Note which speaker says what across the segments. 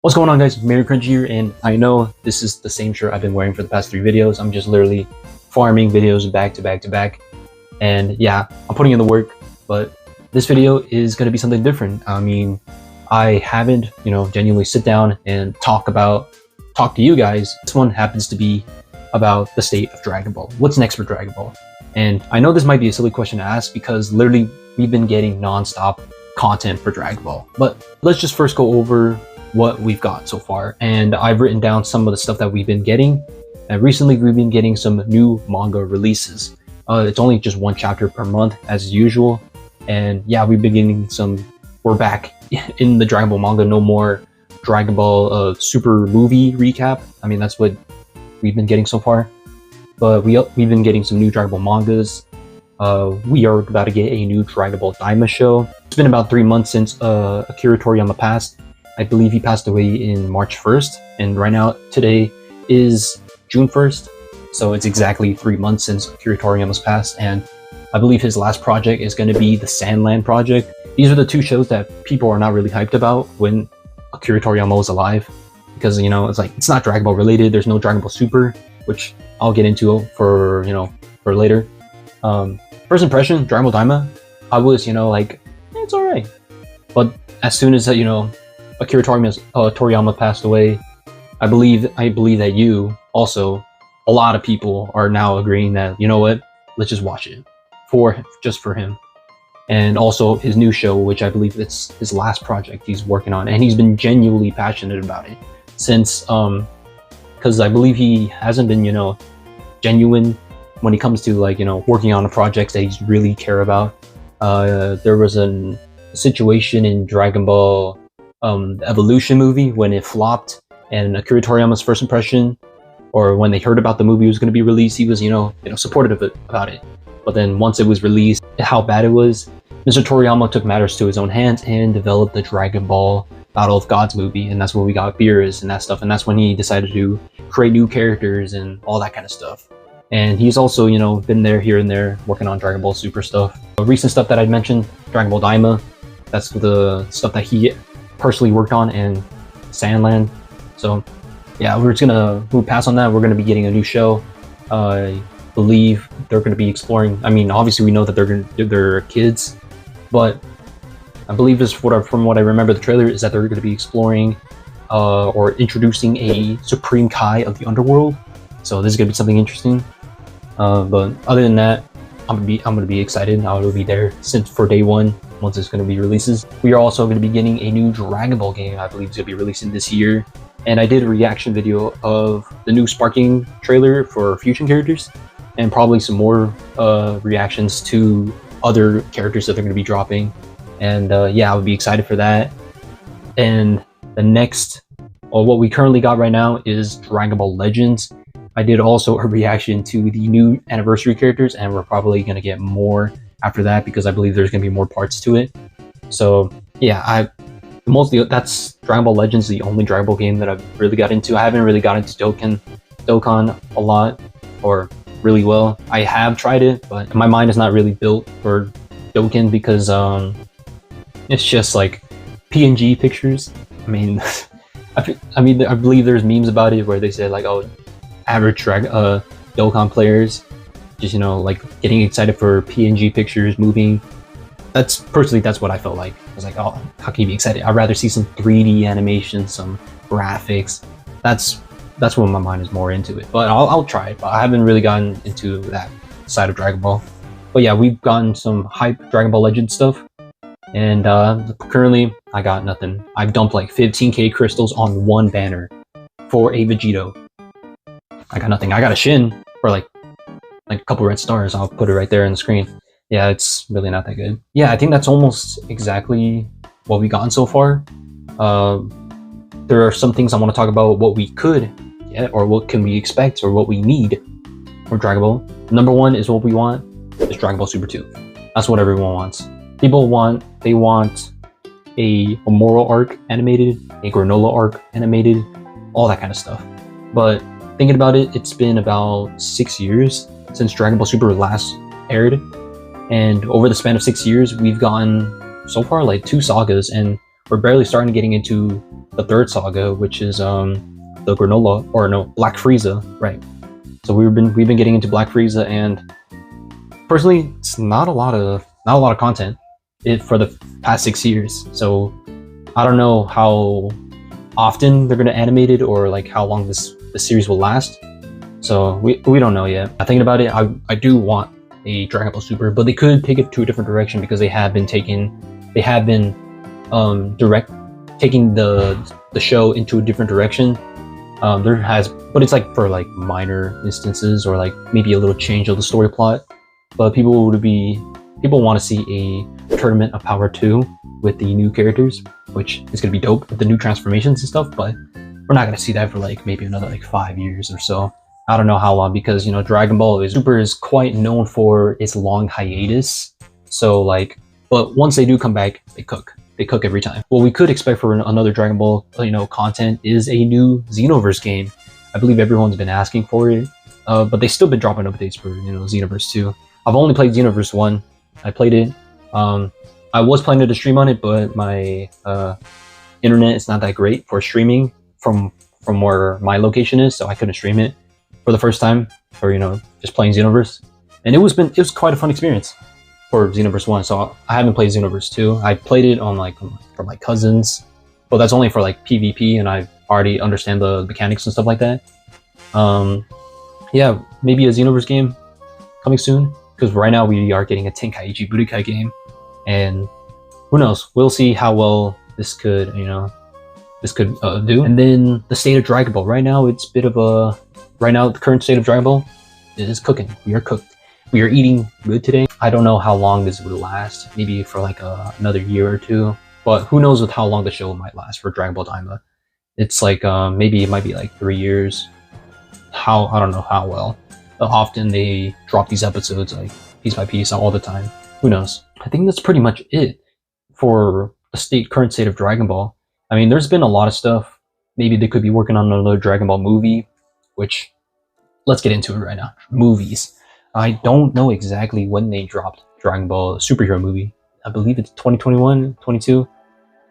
Speaker 1: What's going on, guys? Mary Cringe here, and I know this is the same shirt I've been wearing for the past 3 videos. I'm just literally farming videos back to back to back. And yeah, I'm putting in the work, but this video is going to be something different. I mean, I haven't, genuinely sit down and talk to you guys. This one happens to be about the state of Dragon Ball. What's next for Dragon Ball? And I know this might be a silly question to ask because literally we've been getting non-stop content for Dragon Ball. But let's just first go over what we've got so far, and I've written down some of the stuff that we've been getting. And recently we've been getting some new manga releases. It's only just 1 chapter per month as usual, and yeah, we've been getting some. We're back in the Dragon Ball manga. No more Dragon Ball Super movie recap. I mean, that's what we've been getting so far, but we've been getting some new Dragon Ball mangas. We are about to get a new Dragon Ball Daima show. It's been about 3 months since Akira Toriyama passed. I believe he passed away in March 1st, and right now, today is June 1st, so it's exactly 3 months since Akira Toriyama's passed, and I believe his last project is going to be the Sandland project. These are the 2 shows that people are not really hyped about when Akira Toriyama was alive, because, it's like, it's not Dragon Ball related, there's no Dragon Ball Super, which I'll get into for later. First impression, Dragon Ball Daima, I was, it's alright, but as soon as, Akira Toriyama passed away, I believe that you also, a lot of people are now agreeing that, you know what, let's just watch it just for him. And also his new show, which I believe it's his last project he's working on, and he's been genuinely passionate about it since because I believe he hasn't been genuine when it comes to working on the projects that he's really care about. There was a situation in Dragon Ball the Evolution movie when it flopped, and Akira Toriyama's first impression, or when they heard about the movie was going to be released, he was supportive about it. But then once it was released, how bad it was, Mr. Toriyama took matters to his own hands and developed the Dragon Ball Battle of Gods movie, and that's when we got Beerus and that stuff, and that's when he decided to create new characters and all that kind of stuff. And he's also been there here and there working on Dragon Ball Super stuff. The recent stuff that I'd mentioned, Dragon Ball Daima, that's the stuff that he personally worked on, and Sandland. So yeah, we're just gonna move past on that. We're gonna be getting a new show. I believe they're gonna be exploring, I mean, obviously we know that they're kids, but I believe from what I remember the trailer is that they're gonna be exploring or introducing a Supreme Kai of the underworld. So this is gonna be something interesting. But other than that, I'm gonna be excited. I will be there for day 1 once it's going to be releases. We are also going to be getting a new Dragon Ball game. I believe it's going to be releasing this year. And I did a reaction video of the new Sparking trailer for Fusion characters, and probably some more reactions to other characters that they're going to be dropping. And yeah, I would be excited for that. And the next, or what we currently got right now, is Dragon Ball Legends. I did also a reaction to the new anniversary characters, and we're probably going to get more after that because I believe there's going to be more parts to it. So yeah, that's Dragon Ball Legends, the only Dragon Ball game that I've really got into. I haven't really got into Dokkan a lot, or really well. I have tried it, but my mind is not really built for Dokkan because it's just like PNG pictures. I mean, I believe there's memes about it where they say like, oh, average Dokkan players just like getting excited for PNG pictures moving. That's what I felt like. I was like, oh, how can you be excited? I'd rather see some 3D animation, some graphics. That's when my mind is more into it. But I'll try it. But I haven't really gotten into that side of Dragon Ball. But yeah, we've gotten some hype Dragon Ball Legend stuff, and currently I got nothing. I've dumped like 15k crystals on 1 banner for a Vegeta. I got nothing. I got a Shin for like a couple red stars. I'll put it right there on the screen. Yeah, it's really not that good. Yeah, I think that's almost exactly what we've gotten so far. There are some things I want to talk about, what we could get, or what can we expect, or what we need from Dragon Ball. Number 1 is what we want, is Dragon Ball Super 2. That's what everyone wants. They want a moral arc animated, a granola arc animated, all that kind of stuff. But thinking about it, it's been about 6 years since Dragon Ball Super last aired, and over the span of 6 years we've gotten so far like 2 sagas, and we're barely starting getting into the third saga, which is the granola, or no, Black Frieza, right? So we've been getting into Black Frieza, and personally, it's not a lot of content for the past 6 years. So I don't know how often they're gonna animate it, or like how long this series will last. So we don't know yet. Thinking about it, I do want a Dragon Ball Super, but they could take it to a different direction, because they have been taking the show into a different direction. But it's like for like minor instances, or like maybe a little change of the story plot. But people want to see a Tournament of Power 2 with the new characters, which is gonna be dope with the new transformations and stuff. But we're not gonna see that for like maybe another like 5 years or so. I don't know how long, because you know Dragon Ball Super is quite known for its long hiatus. So like, but once they do come back, they cook every time. What we could expect for another Dragon Ball, content is a new Xenoverse game. I believe everyone's been asking for it, but they've still been dropping updates for Xenoverse 2. I've only played Xenoverse 1. I played it. I was planning to stream on it, but my internet is not that great for streaming from where my location is, so I couldn't stream it for the first time, or just playing Xenoverse. And it was quite a fun experience for Xenoverse 1. So I haven't played Xenoverse 2. I played it on from my cousins, but that's only for like PvP, and I already understand the mechanics and stuff like that. Yeah, maybe a Xenoverse game coming soon, because right now we are getting a Tenkaichi Budokai game, and who knows? We'll see how well this could do. And then the state of Dragon Ball right now, it's a bit of a the current state of Dragon Ball is cooking. We are cooked. We are eating good today. I don't know how long this would last. Maybe for like another year or two. But who knows with how long the show might last for Dragon Ball Daima. It's like maybe it might be like 3 years. I don't know how well. Often they drop these episodes like piece by piece all the time. Who knows? I think that's pretty much it for the current state of Dragon Ball. I mean, there's been a lot of stuff. Maybe they could be working on another Dragon Ball movie, which let's get into it right now. Movies. I don't know exactly when they dropped Dragon Ball superhero movie. I believe it's 2021, 22.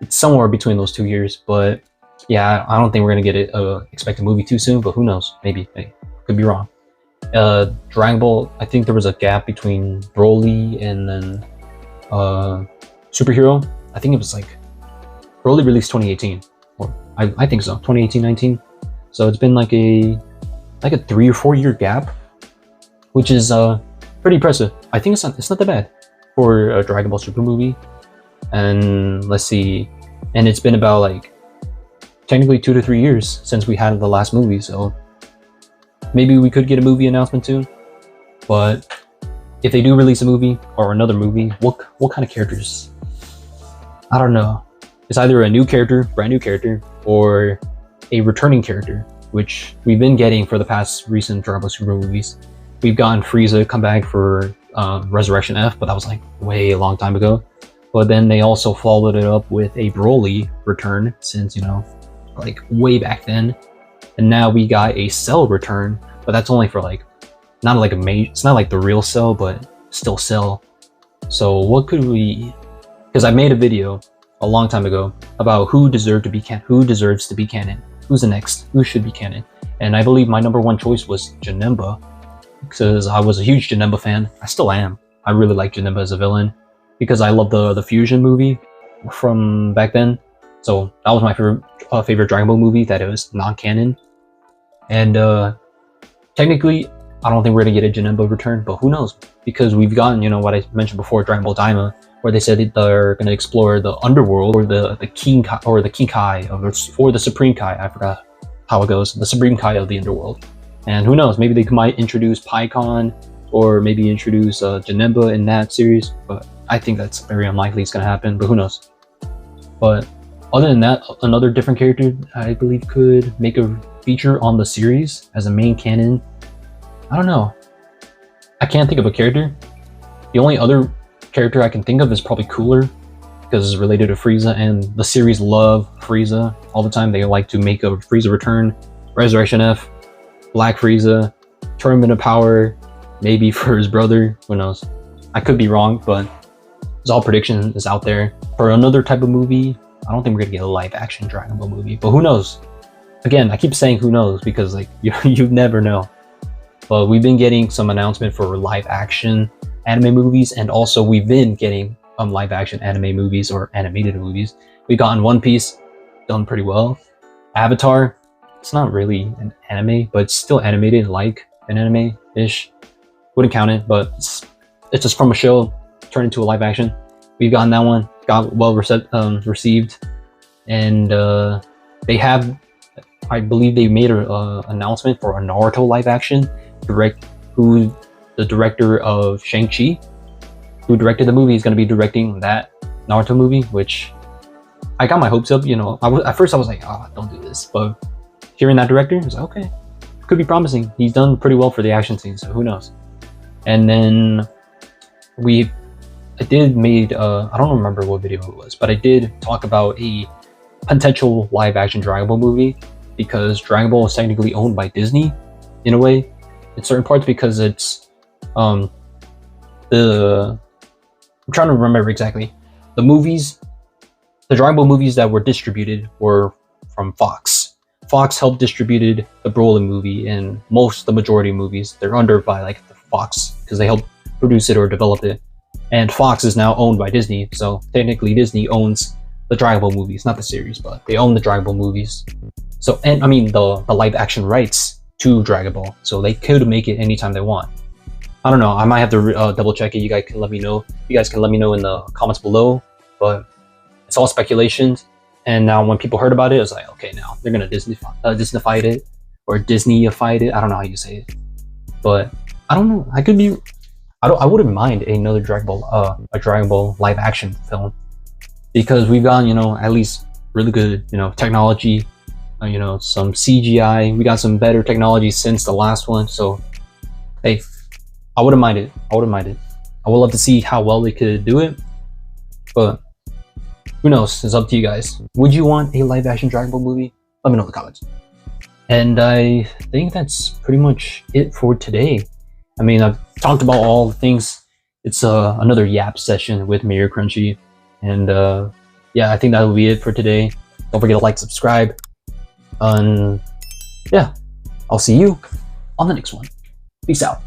Speaker 1: It's somewhere between those 2 years, but yeah, I don't think we're gonna get expect a movie too soon, but who knows? Maybe. Could be wrong. Dragon Ball, I think there was a gap between Broly and then superhero. I think it was like Broly released 2018, or I think so, 2018-19. So it's been like a 3 or 4 year gap, which is pretty impressive. I think it's not that bad for a Dragon Ball Super movie. And let's see, and it's been about like technically 2 to 3 years since we had the last movie, so maybe we could get a movie announcement soon. But if they do release a movie or another movie, what kind of characters? I don't know. It's either a new character, brand new character, or a returning character, which we've been getting for the past recent Dragon Ball Super movies. We've gotten Frieza come back for Resurrection F, but that was like way a long time ago. But then they also followed it up with a Broly return, since like way back then. And now we got a Cell return, but that's only for like not like it's not like the real Cell, but still Cell. So what could we? Because I made a video a long time ago about who deserves to be canon, who's the next, who should be canon, and I believe my #1 choice was Janemba, because I was a huge Janemba fan. I still am. I really like Janemba as a villain because I love the Fusion movie from back then. So that was my favorite Dragon Ball movie that it was non-canon. And technically, I don't think we're gonna get a Janemba return, but who knows? Because we've gotten, what I mentioned before, Dragon Ball Daima, where they said they're gonna explore the underworld, or the King Kai, or the Supreme Kai. I forgot how it goes. The Supreme Kai of the underworld. And who knows? Maybe they might introduce Paikon, or maybe introduce Janemba in that series. But I think that's very unlikely it's gonna happen. But who knows? But other than that, another different character I believe could make a feature on the series as a main canon. I don't know. I can't think of a character. The only other character I can think of is probably Cooler, because it's related to Frieza, and the series love Frieza all the time. They like to make a Frieza return, Resurrection F, Black Frieza, Tournament of Power, maybe for his brother. Who knows? I could be wrong, but it's all prediction is out there. For another type of movie, I don't think we're gonna get a live action Dragon Ball movie, but who knows? Again, I keep saying who knows because like you never know. But we've been getting some announcement for live action anime movies, and also we've been getting live action anime movies or animated movies. We got in One Piece, done pretty well. Avatar, it's not really an anime, but it's still animated like an anime-ish. Wouldn't count it, but it's just from a show turned into a live action. We've gotten that one, got well received, and they have, I believe they made an announcement for a Naruto live action. Who the director of Shang-Chi, who directed the movie, is going to be directing that Naruto movie, which I got my hopes up. You know, at first I was like, oh, don't do this, but hearing that director, I was like, okay, could be promising. He's done pretty well for the action scene, so who knows. And then I don't remember what video it was, but I did talk about a potential live action Dragon Ball movie, because Dragon Ball is technically owned by Disney in a way, in certain parts, because it's I'm trying to remember exactly. The Dragon Ball movies that were distributed were from Fox. Fox helped distributed the Broly movie, and the majority of movies, they're under by like the Fox, because they helped produce it or develop it. And Fox is now owned by Disney, so technically Disney owns the Dragon Ball movies, not the series, but they own the Dragon Ball movies. So, and I mean the live action rights to Dragon Ball, so they could make it anytime they want. I don't know, I might have to double check it. You guys can let me know. You guys can let me know in the comments below, but it's all speculation. And now when people heard about it, it's like, okay, now they're gonna Disney-fy it, or Disney-fied it. I don't know how you say it, but I don't know. I wouldn't mind another Dragon Ball live action film, because we've gotten, you know, at least really good, you know, technology, you know, some CGI. We got some better technology since the last one, so hey, I wouldn't mind it. I would love to see how well they could do it, but who knows? It's up to you guys. Would you want a live action Dragon Ball movie? Let me know in the comments. And I think that's pretty much it for today. I mean, I've talked about all the things. It's another Yap session with Mayor Crunchy, and yeah, I think that will be it for today. Don't forget to like, subscribe, and yeah, I'll see you on the next one. Peace out.